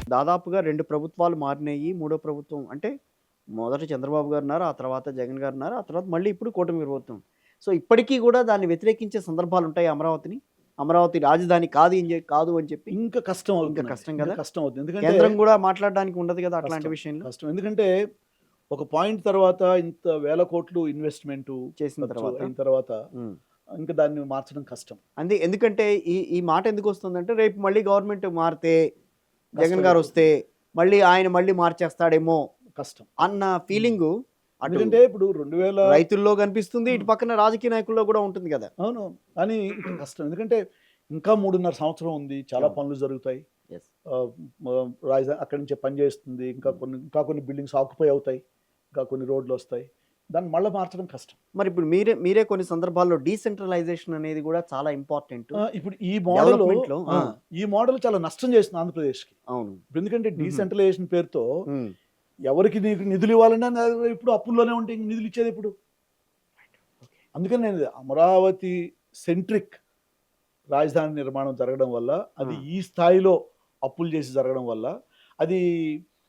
దాదాపుగా 2 ప్రభుత్వాలు మారినాయి. మూడో ప్రభుత్వం అంటే మొదట చంద్రబాబు గారున్నారు. ఆ తర్వాత జగన్ గారున్నారు. ఆ తర్వాత మళ్ళీ ఇప్పుడు కూటమి ప్రభుత్వం. సో, ఇప్పటికి గూడా దాన్ని వ్యతిరేకించే సందర్భాలుంటాయా అమరావతిని? అమరావతి రాజధాని కాదు అని చెప్పి ఇంకా కష్టం ఇంకా అవుతుందండి. కష్టం ఇంకా గదా! కష్టం అవుతుంది. ఎందుకంటే కేంద్రం గూడా మాట్లాడడానికి ఉండదు గదా! అట్లాంటి కష్టం. విషయంలో కష్టం. ఎందుకంటే ఒక పాయింట్ తర్వాత ఇంత వేల కోట్లు ఇన్వెస్ట్‌మెంటు చేసిన ఖర్చు తర్వాత. అయిన తర్వాత హ్మ్. ఇంకా దాన్ని మార్చడం కష్టం. ఎందుకంటే ఈ మాట ఎందుకొస్తుందంటే రేపు మళ్ళీ గవర్నమెంట్ మారితే జగన్ కష్టమైపోతుంది. గారొస్తే మళ్ళీ మార్చేస్తాడేమో కష్టం. అన్న హ్మ్. ఫీలింగు అటు ఎందుకంటే ఇప్పుడు 2000 రైతుల్లో కనిపిస్తుంది. ఇటు హ్మ్. పక్కన రాజకీయ నాయకుల్లో గూడా ఉంటుంది గదా! అవును. కానీ ఇక్కడ కష్టం. ఎందుకంటే ఇంకా 3.5 సంవత్సరం ఉంది. చాలా అవును. పనులు జరుగుతాయి. యెస్. ఆహ్, మ రాజధాని అక్కడి నుంచే పని చేస్తుంది. ఇంకా కొన్ని బిల్డింగ్స్ ఆక్యుపై అవుతాయి. ఇంకా కొన్ని రోడ్లొస్తాయి. దాన్ని మళ్ళా మార్చడం కష్టం. మరిప్పుడు మీరే కొన్ని సందర్భాల్లో డీసెంట్రలైజేషన్ అనేది గూడా చాలా ఇంపార్టెంటు. ఇప్పుడు ఈ మోడలు డెవలప్‌మెంట్‌లో ఆ! ఈ మోడల్ చాలా నష్టం చేస్తుంది ఆంధ్రప్రదేశ్‌కి. అవును. ఇప్పుడు ఎందుకంటే హుహు. డీసెంట్రలైజేషన్ పేరుతో హ్మ్. ఎవరికి నీకు నిధులు ఇవ్వాలన్నా ఇప్పుడు అప్పుల్లోనే ఉంటే ఇంక నిధులు ఇచ్చేదెప్పుడు? ఓకే. అందుకని నేను అమరావతి సెంట్రిక్ రాజధాని నిర్మాణం జరగడం వల్ల, ఆ! అది ఈ స్థాయిలో అప్పులు చేసి జరగడం వల్ల, అది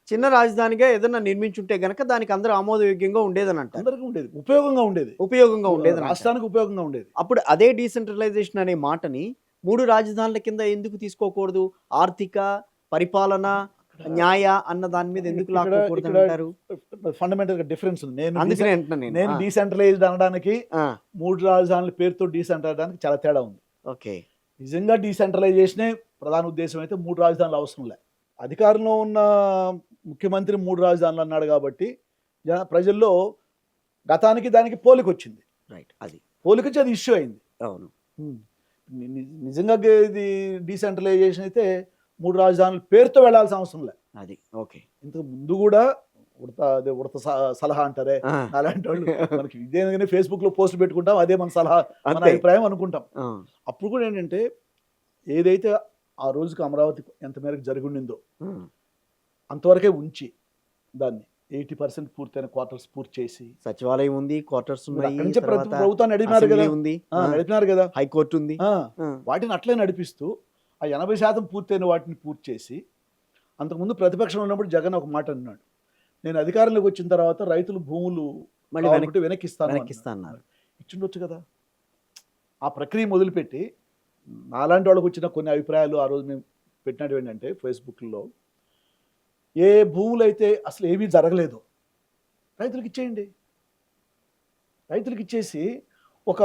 చిన్న రాజధానిగా ఏదన్నా నిర్మించుంటే గనక దానికి అందరూ ఆమోదయోగ్యంగా ఉండేదనంటారు. అందరికీ ఉండేది. ఉపయోగంగా ఉండేది. ఉపయోగంగా ఉండేదనంటారు. రాష్ట్రానికి ఉపయోగంగా ఉండేది. అప్పుడు అదే డీసెంట్రలైజేషన్ అనే మాటని 3 రాజధానుల కింద ఎందుకు తీసుకోకూడదు? ఆర్థిక, పరిపాలన, అక్కడ న్యాయ అన్న దాని మీద ఎందుకు ఇక్కడ ఇక్కడ లాక్కోకూడదనంటారు? ఫండమెంటల్‌గా డిఫరెన్స్ ఉంది. అందుకనే అంటున్నాను నేను. నేను ఆ! డీసెంట్రలైజ్డ్ అనడానికి, ఆ! 3 రాజధానుల పేరుతో అనడానికి చాలా తేడా ఉంది. ఓకే. నిజంగా డీసెంట్రలైజేషనే ప్రధాన ఉద్దేశ్యం అయితే 3 రాజధానులు అవసరం లే. అధికారంలో ఉన్న ముఖ్యమంత్రి 3 రాజధానులు అన్నాడు కాబట్టి, ప్రజల్లో గతానికి దానికి పోలికొచ్చింది. రైట్. అది. పోలికొచ్చి అది ఇష్యూ అయింది. అవును. హ్మ్. నిజంగా ఇది డీసెంట్రలైజేషన్ అయితే 3 రాజధానుల పేరుతో వెళ్ళాల్సిన అవసరం లే. అది. ఓకే. ఇంతకు ముందు గూడా ఉడత సలహా అంటారే, ఆ! నాలాంటోళ్ళు మనకి ఇదేగానే ఫేస్‌బుక్‌లో పోస్ట్ పెట్టుకుంటాం. అదే మన సలహా, మన అంతే. అభిప్రాయం అనుకుంటాం. ఆ! అప్పుడు కూడా ఏంటంటే, ఏదైతే ఆ రోజుకి అమరావతి ఎంత మేరకు జరిగుండిందో, హ్మ్. అంతవరకే ఉంచి దాన్ని 80% పూర్తయిన క్వార్టర్స్ పూర్తి చేసి, సచివాలయం ఉంది. క్వార్టర్స్ మీరు ఉన్నాయి. అక్కడి నుంచే తర్వాత ప్రభుత్వాన్ని నడిపినారు అసెంబ్లీ గదా! ఉంది. ఆ! నడిపినారు గదా! హైకోర్ట్ ఉంది. ఆ! ఆ! వాటిని అట్లే నడిపిస్తూ, ఆ 80% పూర్తయిన వాటిని పూర్తి చేసి, అంతకుముందు ప్రతిపక్షంలో ఉన్నప్పుడు జగన్ ఒక మాట అన్నాడు. నేను అధికారంలోకి వచ్చిన తర్వాత రైతులు భూములు మళ్ళీ కావాలనుకుంటే వెనక్కిస్తాను వెనక్కిస్తా అన్నాడు. అన్నారు. ఇచ్చుండొచ్చు కదా! ఆ ప్రక్రియ మొదలుపెట్టి, నాలాంటి వాళ్ళకి వచ్చిన కొన్ని అభిప్రాయాలు ఆ రోజు మేము పెట్టినటివి ఏంటంటే ఫేస్‌బుక్‌లో, ఏ భూములైతే అసలు ఏమీ జరగలేదో రైతులకిచ్చేయండి. రైతులకిచ్చేసి ఒక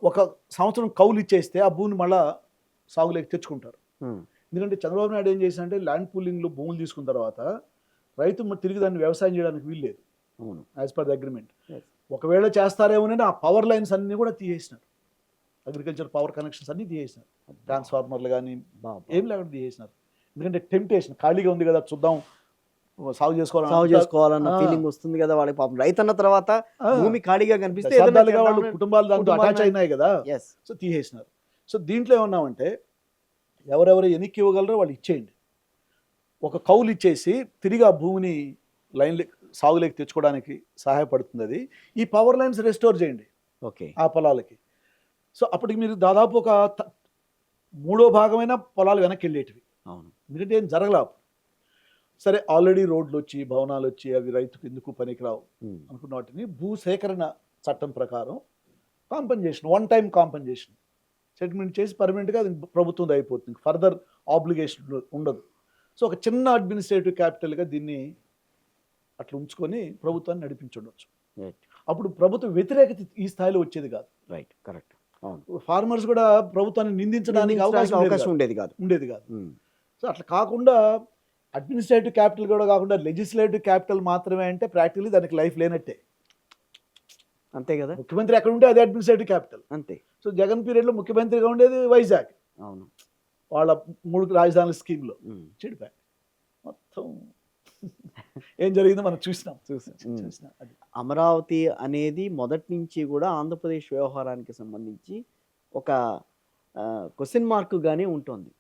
ఒక సంవత్సరం కౌలిచ్చేస్తే ఆ భూమిని మళ్ళా సాగులోకి తెచ్చుకుంటారు. హ్మ్. ఎందుకంటే చంద్రబాబు నాయుడు ఏం చేశాడంటే ల్యాండ్ పూలింగ్‌లో భూములు తీసుకున్న తర్వాత రైతు తిరిగి దాన్ని వ్యవసాయం చేయడానికి వీల్లేదు. అవును. As per the agreement. Yes. ఒకవేళ చేస్తారేమోనని ఆ పవర్ లైన్స్ అన్నీ కూడా తీసేసినారు. అగ్రికల్చర్ పవర్ కనెక్షన్స్ అన్నీ తీసేసినారు. అబ్బా! ట్రాన్స్‌ఫార్మర్‌లు గాని అబ్బబ్బా! ఏం లేకుండా తీసేసినారు. ఎందుకంటే టెంప్టేషన్ ఖాళీగా ఉంది కదా! చూద్దాం సాగు చేసుకోవాలని సాగు అంతా. చేసుకోవాలన్న ఆ! ఫీలింగ్ వస్తుంది గదా! వాళ్ళకి పాపం రైతన్న తర్వాత ఆ! భూమి ఖాళీగా కనిపిస్తే ఏదన్నా దశాబ్దాలుగా వాళ్ళు చేద్దామని కుటుంబాలు దాంతో అటాచ్ కుటుంబాన్ని అయినాయి కదా! యెస్. సో, తీసేసినారు. సో, దీంట్లో ఏమన్నామంటే ఎవరెవరు ఎన్నిక్కి ఇవ్వగలరో వాళ్ళు ఇచ్చేయండి. ఒక కౌలు ఇచ్చేసి తిరిగి ఆ భూమిని సాగులోకి తెచ్చుకోవడానికి సహాయపడుతుందది. ఈ పవర్ లైన్స్ రెస్టోర్ చేయండి ఓకే. ఆ పొలాలకి. సో, అప్పటికి మీరు దాదాపు ఒక మూడో భాగమైన పొలాలు వెనక్కెళ్ళేటివి. అవును. ఎందుకంటే ఏం జరగలా అప్పుడు. సరే ఆల్రెడీ రోడ్లొచ్చి, భవనాలొచ్చి అవి రైతుకు ఎందుకు పనికిరావు హ్మ్. అనుకున్న వాటిని భూసేకరణ చట్టం ప్రకారం compensation, one time compensation settlement చేసి పర్మనెంట్‌గా అది ప్రభుత్వంది అయిపోతుంది. ఫర్దర్ ఆబ్లిగేషన్ ఉండదు. సో, ఒక చిన్న అడ్మినిస్ట్రేటివ్ క్యాపిటల్‌గా దీన్ని అట్లా ఉంచుకొని ప్రభుత్వాన్ని నడిపించుండొచ్చు. రైట్. అప్పుడు ప్రభుత్వ వ్యతిరేకత ఈ స్థాయిలో వచ్చేది కాదు. రైట్. కరెక్ట్. అవును. ఫార్మర్స్ కూడా ప్రభుత్వాన్ని నిందించడానికి నిందించడానికి అవకాశం అవకాశం ఉండేది కాదు. ఉండేది కాదు. హ్మ్. సో, అట్లా కాకుండా అడ్మినిస్ట్రేటివ్ క్యాపిటల్ కూడా కాకుండా లెజిస్లేటివ్ క్యాపిటల్ మాత్రమే అంటే ప్రాక్టికల్లీ దానికి లైఫ్ లేనట్టే. అంతే గదా! ముఖ్యమంత్రి ఎక్కడ ఉంటే అదే అడ్మినిస్ట్రేటివ్ క్యాపిటల్. అంతే. సో, జగన్ పీరియడ్‌లో ముఖ్యమంత్రిగా ఉండేది వైజాగ్. అవును. వాళ్ళ 3 రాజధానుల స్కీమ్‌లో. హ్మ్. చెడిపోయాయి. మొత్తం ఏం జరిగిందో మనం చూసినాం. హ్మ్. చూసినాం. అది. అమరావతి అనేది మొదటి నుంచి గూడా ఆంధ్రప్రదేశ్ వ్యవహారానికి సంబంధించి ఒక క్వెషన్ మార్క్‌గానే ఉంటోంది.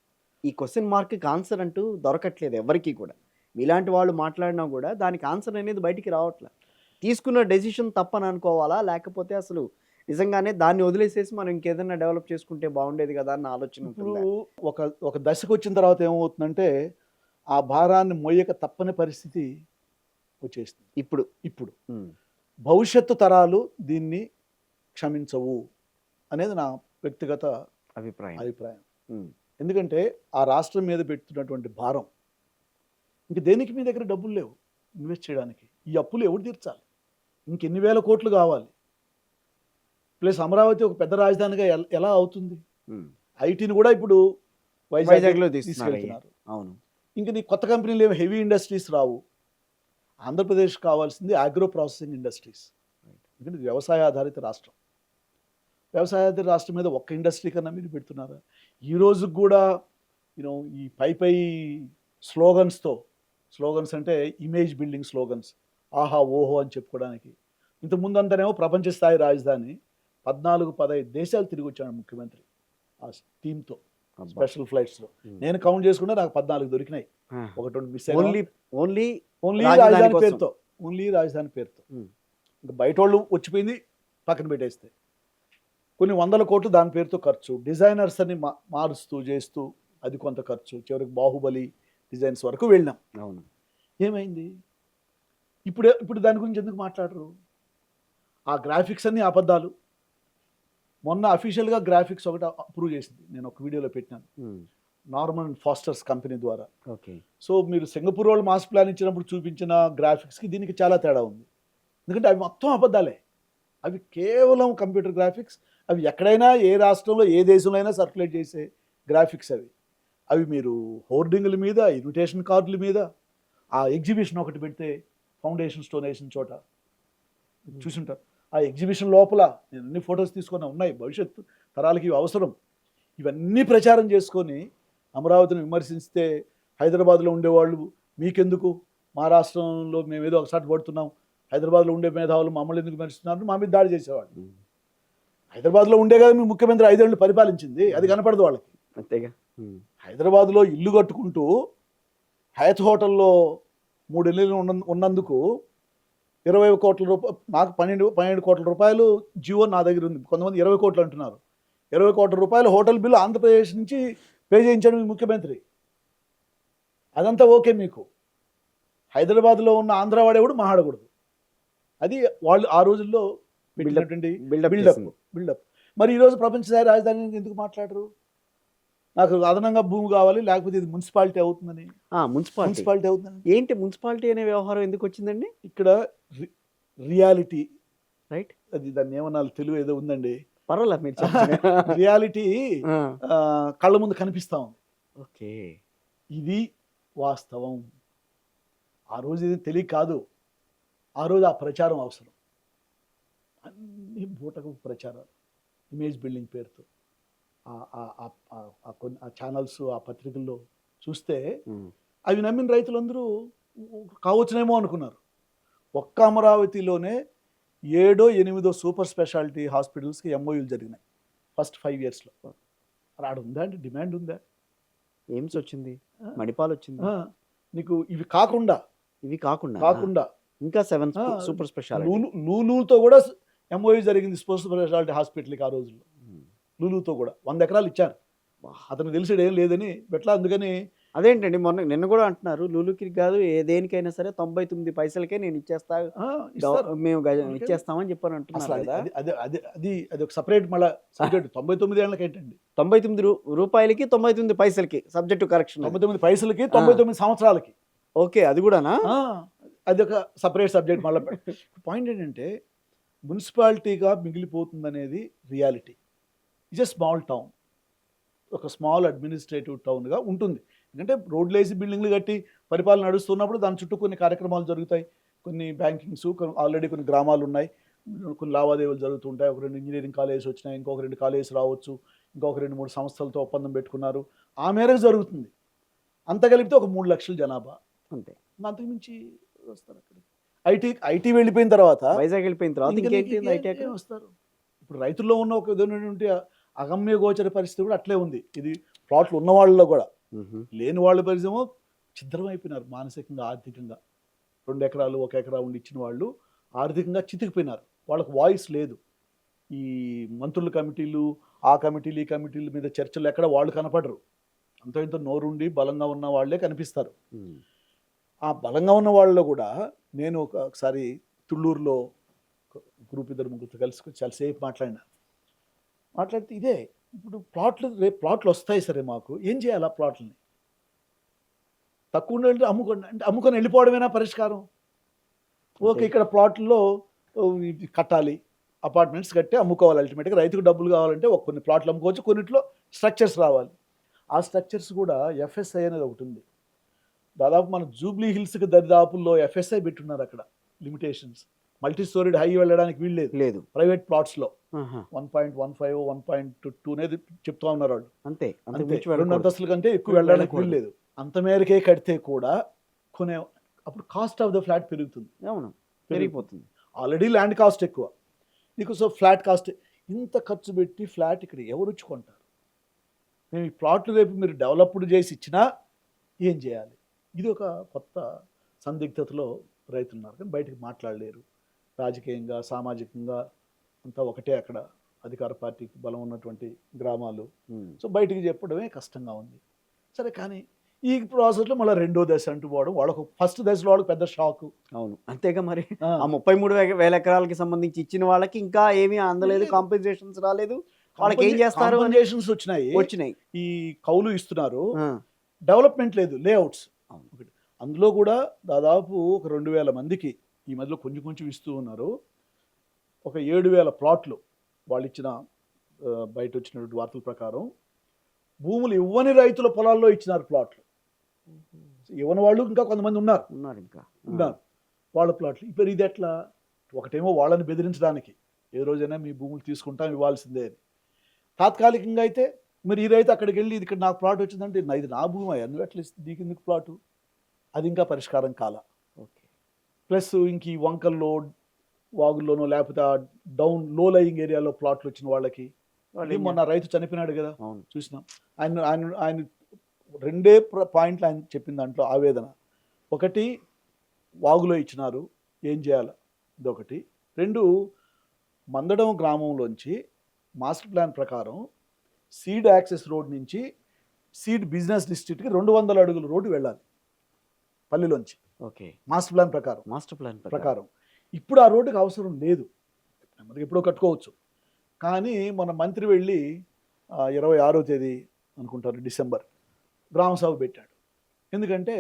ఈ క్వెషన్ మార్క్‌కి ఆన్సర్ అంటూ దొరకట్లేదు ఎవ్వరికీ కూడా. మీలాంటి వాళ్ళు మాట్లాడినా గూడా దానికి ఆన్సర్ అనేది బయటికి రావట్లా. తీసుకున్న డెసిషన్ తప్పని అనుకోవాలా? లేకపోతే అసలు నిజంగానే దాన్ని వదిలేసేసి మనం ఇంకేదన్నా డెవలప్ చేసుకుంటే బాగుండేది గదా! అన్న ఆలోచన ఇప్పుడు ఉంటుందా? ఒక ఒక దశకొచ్చిన తర్వాత ఏమవుతుందంటే, ఆ భారాన్ని మోయక తప్పని పరిస్థితి వచ్చేసింది ఇప్పుడు ఇప్పుడు. ఉమ్, భవిష్యత్తు తరాలు దీన్ని క్షమించవు అనేది నా వ్యక్తిగత అభిప్రాయం. అభిప్రాయం. ఉమ్, ఎందుకంటే ఆ రాష్ట్రం మీద పెడుతున్నటువంటి భారం, ఇంక దేనికి మీ దగ్గర డబ్బులు లేవు ఇన్వెస్ట్ చేయడానికి, ఈ అప్పులు ఎవరు తీర్చాలి, ఇంకెన్ని వేల కోట్లు కావాలి, ప్లస్ అమరావతి ఒక పెద్ద రాజధానిగా ఎలా అవుతుంది, ఉమ్. ఐటీని కూడా ఇప్పుడు వైజాగ్లో తీసుకున్నారు. తీసుకెళ్తున్నారు. అవును. ఇంక నీ కొత్త కంపెనీలు ఏమి హెవీ ఇండస్ట్రీస్ రావు. ఆంధ్రప్రదేశ్ కావాల్సింది ఆగ్రో ప్రాసెసింగ్ ఇండస్ట్రీస్. ఎందుకంటే ఇది వ్యవసాయ ఆధారిత రాష్ట్రం. వ్యవసాయ ఆధారిత రాష్ట్రం మీద ఒక్క ఇండస్ట్రీ కన్నా మీరు పెడుతున్నారా? ఈ రోజు కూడా యూనో ఈ పై స్లోగన్స్ అంటే ఇమేజ్ బిల్డింగ్ స్లోగన్స్, ఆహా ఓహో అని చెప్పుకోవడానికి. ఇంతకుముందు అంతానేమో ప్రపంచ స్థాయి రాజధాని, 14-15 దేశాలు తిరిగి వచ్చాడు ముఖ్యమంత్రి ఆ టీంతో స్పెషల్ ఫ్లైట్స్లో. నేను కౌంట్ చేసుకుంటే నాకు 14 దొరికినాయి, ఒకటి రెండు మిస్ ఓన్లీ ఓన్లీ ఓన్లీ రాజధాని రాజధాని కోసం. పేరుతో, ఓన్లీ రాజధాని పేరుతో. ఇంకా బయట వాళ్ళు వచ్చిపోయింది పక్కన పెట్టేస్తే కొన్ని 100 కోట్లు దాని పేరుతో ఖర్చు, డిజైనర్స్ అని మారుస్తూ చేస్తూ అది కొంత ఖర్చు, చివరికి బాహుబలి డిజైన్స్ వరకు వెళ్ళినాం. అవును. ఏమైంది? ఇప్పుడు దాని గురించి ఎందుకు మాట్లాడరు? ఆ గ్రాఫిక్స్ అన్ని అబద్ధాలు. మొన్న అఫీషియల్గా గ్రాఫిక్స్ ఒకటి అప్రూవ్ చేసింది, నేను ఒక వీడియోలో పెట్టినాను, నార్మన్ ఫాస్టర్స్ కంపెనీ ద్వారా. ఓకే. సో మీరు సింగపూర్ వాళ్ళు మాస్ ప్లాన్ ఇచ్చినప్పుడు చూపించిన గ్రాఫిక్స్కి దీనికి చాలా తేడా ఉంది. ఎందుకంటే అవి మొత్తం అబద్ధాలే, అవి కేవలం కంప్యూటర్ గ్రాఫిక్స్. అవి ఎక్కడైనా ఏ రాష్ట్రంలో ఏ దేశంలో అయినా సర్క్యులేట్ చేసే గ్రాఫిక్స్ అవి మీరు హోర్డింగ్ల మీద, ఇన్విటేషన్ కార్డుల మీద, ఆ ఎగ్జిబిషన్ ఒకటి పెడితే ఫౌండేషన్ స్టోన్ వేసిన చోట చూసుంటారు. ఆ ఎగ్జిబిషన్ లోపల నేను అన్ని ఫొటోస్ తీసుకొని ఉన్నాయి, భవిష్యత్తు తరాలకి ఇవి అవసరం. ఇవన్నీ ప్రచారం చేసుకొని అమరావతిని విమర్శిస్తే హైదరాబాద్లో ఉండేవాళ్ళు మీకెందుకు, మా రాష్ట్రంలో మేము ఏదో ఒకసారి పడుతున్నాం, హైదరాబాద్లో ఉండే మేధావులు మమ్మల్ని ఎందుకు విమర్శిస్తున్నారు, మా మీద దాడి చేసేవాళ్ళు. హైదరాబాద్లో ఉండే కదా మీ ముఖ్యమంత్రి 5 ఏళ్ళు పరిపాలించింది, అది కనపడదు వాళ్ళకి. అంతేగా. హైదరాబాద్లో ఇల్లు కట్టుకుంటూ హయత్ హోటల్లో 3 నెలలు ఉన్నందుకు 20 కోట్ల రూపాయలు, నాకు 12 కోట్ల రూపాయలు జియో నా దగ్గర ఉంది, కొంతమంది 20 కోట్లు అంటున్నారు. 20 కోట్ల రూపాయలు హోటల్ బిల్లు ఆంధ్రప్రదేశ్ నుంచి పే చేయించాడు మీ ముఖ్యమంత్రి. అదంతా ఓకే మీకు. హైదరాబాద్లో ఉన్న ఆంధ్రవాడేవాడు మాట్లాడకూడదు. అది వాళ్ళు ఆ రోజుల్లో పెట్టినటువంటి బిల్డప్. మరి ఈరోజు ప్రపంచ స్థాయి రాజధాని ఎందుకు మాట్లాడరు? నాకు అదనంగా భూమి కావాలి, లేకపోతే ఇది మున్సిపాలిటీ అవుతుందని. మున్సిపాలిటీ అవుతుందని ఏంటి మున్సిపాలిటీ అనే వ్యవహారం ఎందుకు వచ్చిందండి ఇక్కడ? Reality, right? అది దాన్ని ఏమన్నా తెలుగు ఏదో ఉందండి, పర్వాలేదు మీరు రియాలిటీ కళ్ళ ముందు కనిపిస్తా ఉంది. ఓకే. ఇది వాస్తవం. ఆ రోజు ఇది తెలియ కాదు, ఆ రోజు ఆ ప్రచారం అవసరం. అన్ని బూటకు ప్రచారాలు, ఇమేజ్ బిల్డింగ్ పేరుతో ఆ ఛానల్స్, ఆ పత్రికల్లో చూస్తే అవి నమ్మిన రైతులందరూ కావచ్చునేమో అనుకున్నారు. ఒక్క అమరావతిలోనే 7-8 సూపర్ స్పెషాలిటీ హాస్పిటల్స్కి ఎంఓయూలు జరిగినాయి ఫస్ట్ 5 yearsలో. ఆడ ఉందా అంటే డిమాండ్ ఉందా? ఎయిమ్స్ వచ్చింది, మణిపాల్ వచ్చింది. నీకు ఇవి కాకుండా ఇంకా 7 సూపర్ స్పెషాలిటీ. లూలుతో కూడా ఎంఓయూ జరిగింది సూపర్ స్పెషాలిటీ హాస్పిటల్కి. ఆ రోజుల్లో లూలుతో కూడా 100 ఎకరాలు ఇచ్చారు. అతను తెలిసాడు ఏం లేదని బెట్లా. అందుకని అదేంటండి నిన్న కూడా అంటున్నారు, లూలుకి కాదు ఏ దేనికైనా సరే 99 పైసలకే నేను ఇచ్చేస్తా, మేము ఇచ్చేస్తామని చెప్పని అంటున్నారు కదా. అది ఒక సపరేట్ మళ్ళీ సబ్జెక్ట్. 99 ఏళ్ళకి ఏంటండి, 99 రూపాయలకి 99 పైసలకి సబ్జెక్టు కరెక్షన్. 99 పైసలకి 99 సంవత్సరాలకి. ఓకే, అది కూడానా? అది ఒక సపరేట్ సబ్జెక్ట్ మళ్ళీ. పాయింట్ ఏంటంటే మున్సిపాలిటీగా మిగిలిపోతుందనేది reality. It's a small town, ఒక స్మాల్ అడ్మినిస్ట్రేటివ్ టౌన్గా ఉంటుంది. ఎందుకంటే రోడ్లు వేసి బిల్డింగ్లు కట్టి పరిపాలన నడుస్తున్నప్పుడు దాని చుట్టూ కొన్ని కార్యక్రమాలు జరుగుతాయి, కొన్ని బ్యాంకింగ్స్, ఆల్రెడీ కొన్ని గ్రామాలు ఉన్నాయి, కొన్ని లావాదేవీలు జరుగుతుంటాయి. ఒక 2 ఇంజనీరింగ్ కాలేజెస్ వచ్చినాయి, ఇంకొక 2 కాలేజెస్ రావచ్చు, ఇంకొక 2-3 సంస్థలతో ఒప్పందం పెట్టుకున్నారు, ఆ మేరకు జరుగుతుంది. అంత కలిపితే ఒక 3 లక్షల జనాభా అంతే. అంతకుమించి వస్తారు అక్కడ. ఐటీ వెళ్ళిపోయిన తర్వాత, వైజాగ్ వెళ్ళిపోయిన తర్వాత ఇంకేంటి వస్తారు. ఇప్పుడు రైతుల్లో ఉన్న ఒక విధమైనటువంటి అగమ్య గోచర పరిస్థితి కూడా అట్లే ఉంది. ఇది ప్లాట్లు ఉన్న వాళ్ళలో కూడా, లేని వాళ్ళ పరిస్థితి ఛిద్రమైపోయినారు మానసికంగా, ఆర్థికంగా. 2 ఎకరాలు 1 ఎకరా ఉండి ఇచ్చిన వాళ్ళు ఆర్థికంగా చితికిపోయినారు. వాళ్ళకు వాయిస్ లేదు. ఈ మంత్రుల కమిటీలు, ఆ కమిటీలు, ఈ కమిటీల మీద చర్చలు ఎక్కడ వాళ్ళు కనపడరు. అంత ఇంత నోరుండి బలంగా ఉన్న వాళ్ళే కనిపిస్తారు. ఉమ్. ఆ బలంగా ఉన్న వాళ్ళలో కూడా నేను ఒకసారి తుళ్ళూరులో గ్రూప్ ఇద్దరు ముగ్గురు కలిసి చాలాసేపు మాట్లాడితే ఇదే ఇప్పుడు రేపు ప్లాట్లు వస్తాయి సరే, మాకు ఏం చేయాలి ఆ ప్లాట్లని? తక్కువ ఉండే అమ్ముకోండి అంటే అమ్ముకొని వెళ్ళిపోవడమేనా పరిష్కారం? ఓకే, ఇక్కడ ప్లాట్లలో ఇది కట్టాలి, అపార్ట్మెంట్స్ కట్టి అమ్ముకోవాలి. అల్టిమేట్గా రైతుకు డబ్బులు కావాలంటే కొన్ని ప్లాట్లు అమ్ముకోవచ్చు, కొన్నిట్లో స్ట్రక్చర్స్ రావాలి. ఆ స్ట్రక్చర్స్ కూడా ఎఫ్ఎస్ఐ అనేది ఒకటి ఉంది. దాదాపు మన జూబ్లీ హిల్స్కి దరిదాపుల్లో ఎఫ్ఎస్ఐ పెట్టున్నారు. అక్కడ లిమిటేషన్స్, మల్టీ స్టోరీడ్ హై వెళ్ళడానికి వీల్లేదు. లేదు. ప్రైవేట్ ప్లాట్స్లో ఆహా. 1.15 1.2 అనేది చెప్తా ఉన్నారు వాళ్ళు. అంతే అంతే, మించి 2 వెళ్ళకూడదు. అంతస్తుల కంటే ఎక్కువ వెళ్ళడానికి వెళ్ళకూడదు. వీల్లేదు. అంత మేరకే కడితే కూడా కొనే అప్పుడు కాస్ట్ ఆఫ్ ద ఫ్లాట్ పెరుగుతుంది. అవును, పెరిగిపోతుంది. ఆల్రెడీ ల్యాండ్ కాస్ట్ ఎక్కువ నీకు, సో ఫ్లాట్ కాస్ట్ ఇంత ఖర్చు పెట్టి ఫ్లాట్ ఇక్కడ ఎవరు వచ్చి కొంటారు? మేము ఈ ప్లాట్లు రేపు మీరు డెవలప్డ్ చేసి ఇచ్చినా ఏం చేయాలి? ఇది ఒక కొత్త సందిగ్ధతలో రైతులున్నారు, కానీ బయటికి మాట్లాడలేరు. రాజకీయంగా సామాజికంగా అంతా ఒకటే అక్కడ అధికార పార్టీకి బలం ఉన్నటువంటి గ్రామాలు. ఉమ్. సో బయటికి చెప్పడమే కష్టంగా ఉంది. సరే, కానీ ఈ ప్రాసెస్లో మళ్ళీ రెండో దశ అంటూ పోవడం, వాళ్ళకు ఫస్ట్ దశలో వాళ్ళకి పెద్ద షాకు. అవును, అంతేగా మరి. ఆ 33,000 ఎకరాలకి సంబంధించి ఇచ్చిన వాళ్ళకి ఇంకా ఏమీ అందలేదు, కాంపెన్సేషన్స్ రాలేదు. వాళ్ళకి ఏం చేస్తారు అని కాంపెన్సేషన్స్ వచ్చినాయి. ఈ కౌలు ఇస్తున్నారు, ఆ, డెవలప్మెంట్ లేదు, లేఅవుట్స్. అవును. అందులో కూడా దాదాపు ఒక 2,000 మందికి ఈ మధ్యలో కొంచెం కొంచెం ఇస్తూ ఉన్నారు. ఒక 7,000 ప్లాట్లు వాళ్ళు ఇచ్చిన బయట వచ్చినటువంటి వార్తల ప్రకారం భూములు ఇవ్వని రైతుల పొలాల్లో ఇచ్చినారు ప్లాట్లు. ఇవ్వని వాళ్ళు ఇంకా కొంతమంది ఉన్నారు ఇంకా ఉన్నారు వాళ్ళ ప్లాట్లు. ఇప్పుడు ఇది ఎట్లా? ఒకటేమో వాళ్ళని బెదిరించడానికి, ఏ రోజైనా మీ భూములు తీసుకుంటాం ఇవ్వాల్సిందే అని. తాత్కాలికంగా అయితే మరి ఈ రైతు అక్కడికి వెళ్ళి ఇది ఇక్కడ నాకు ప్లాట్ వచ్చిందంటే ఇది నా భూమి అయ్యా, నువ్వు ఎట్లా ఇస్తుంది నీకు ఎందుకు ప్లాటు? అది ఇంకా పరిష్కారం కాల. ఓకే. ప్లస్ ఇంక ఈ వంకల్లో వాగుల్లోనో లేకపోతే ఆ డౌన్ లో లయింగ్ ఏరియాలో ప్లాట్లు వచ్చిన వాళ్ళకి, మొన్న రైతు చనిపోయినాడు కదా, అవును, చూసినాం. ఆయన రెండే పాయింట్లు ఆయన చెప్పిన దాంట్లో ఆవేదన. ఒకటి, వాగులో ఇచ్చినారు, ఏం చేయాలి ఇదొకటి. 2, మందడం గ్రామంలోంచి మాస్టర్ ప్లాన్ ప్రకారం సీడ్ యాక్సెస్ రోడ్ నుంచి సీడ్ బిజినెస్ డిస్ట్రిక్ట్కి 200 అడుగుల రోడ్డు వెళ్ళాలి పల్లెలోంచి. ఓకే. మాస్టర్ ప్లాన్ ప్రకారం ప్రకారం ఇప్పుడు ఆ రోడ్డుకి అవసరం లేదు, మనకి ఎప్పుడో కట్టుకోవచ్చు. కానీ మన మంత్రి వెళ్ళి 26వ తేదీ అనుకుంటారు డిసెంబర్ గ్రామ సభ పెట్టాడు. ఎందుకంటే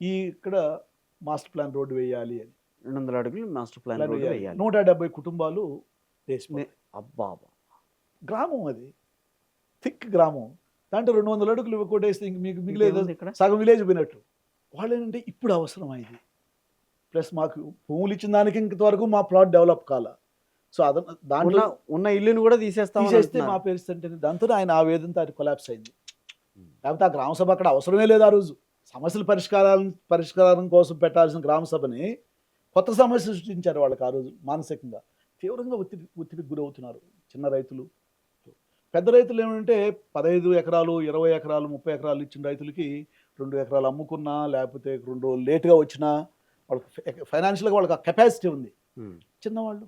ఇక్కడ మాస్టర్ ప్లాన్ రోడ్డు వేయాలి అని. 200 అడుగులు మాస్టర్ ప్లాన్ రోడ్డు వేయాలి. 170 కుటుంబాలు దేశం. అబ్బా, గ్రామం అది, థిక్ గ్రామం. దాంట్లో 200 అడుగులు కొట్టేస్తే ఇంక మీకు మిగిలేదు, ఇక్కడ సగం విలేజ్ పోయినట్టు. వాళ్ళు ఏంటంటే ఇప్పుడు అవసరం అయింది, ప్లస్ మాకు భూములు ఇచ్చిన దానికి ఇంతవరకు మా ప్లాట్ డెవలప్ కాల. సో దాంట్లో ఉన్న ఇల్లుని కూడా తీసేస్తే మా పరిస్థితి అంటే దాంతో ఆయన ఆవేదనతో అది కొలాప్స్ అయింది. లేకపోతే ఆ గ్రామ సభ అక్కడ అవసరమే లేదు. ఆ రోజు సమస్యల పరిష్కారం కోసం పెట్టాల్సిన గ్రామ సభని కొత్త సమస్యలు సృష్టించారు వాళ్ళకి. ఆ రోజు మానసికంగా తీవ్రంగా ఒత్తిడికి గురవుతున్నారు చిన్న రైతులు. పెద్ద రైతులు ఏమంటే 15 ఎకరాలు 20 ఎకరాలు 30 ఎకరాలు ఇచ్చిన రైతులకి 2 ఎకరాలు అమ్ముకున్నా లేకపోతే 2 రోజులు లేట్గా వచ్చినా వాళ్ళకి ఫైనాన్షియల్గా వాళ్ళకి ఆ కెపాసిటీ ఉంది. చిన్నవాళ్ళు